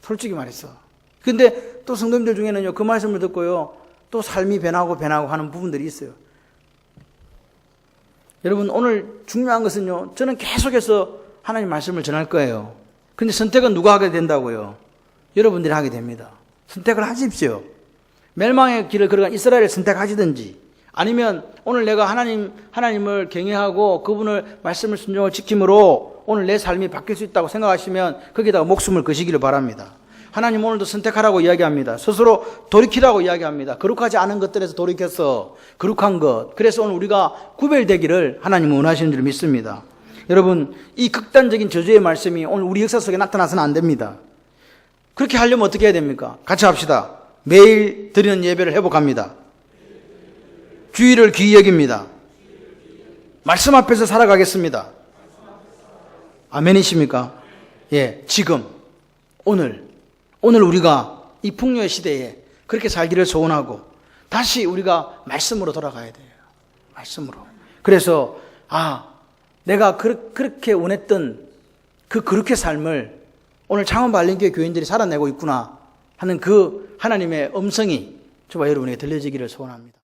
솔직히 말해서. 근데 또 성도님들 중에는요 그 말씀을 듣고요 또 삶이 변하고 하는 부분들이 있어요. 여러분, 오늘 중요한 것은요, 저는 계속해서 하나님 말씀을 전할 거예요. 근데 선택은 누가 하게 된다고요? 여러분들이 하게 됩니다. 선택을 하십시오. 멸망의 길을 걸어간 이스라엘을 선택하시든지, 아니면 오늘 내가 하나님을 경외하고 그분을 말씀을 순종을 지킴으로 오늘 내 삶이 바뀔 수 있다고 생각하시면 거기다가 목숨을 거시기를 바랍니다. 하나님 오늘도 선택하라고 이야기합니다. 스스로 돌이키라고 이야기합니다. 거룩하지 않은 것들에서 돌이켜서 거룩한 것. 그래서 오늘 우리가 구별되기를 하나님은 원하시는 줄 믿습니다. 여러분, 이 극단적인 저주의 말씀이 오늘 우리 역사 속에 나타나서는 안 됩니다. 그렇게 하려면 어떻게 해야 됩니까? 같이 합시다. 매일 드리는 예배를 회복합니다. 주의를 귀히 여깁니다. 말씀 앞에서 살아가겠습니다. 아멘이십니까? 예, 지금 오늘 우리가 이 풍요의 시대에 그렇게 살기를 소원하고 다시 우리가 말씀으로 돌아가야 돼요. 말씀으로. 그래서 내가 그렇게 원했던 그 거룩의 삶을 오늘 창원반림교회 교인들이 살아내고 있구나 하는 그 하나님의 음성이 저와 여러분에게 들려지기를 소원합니다.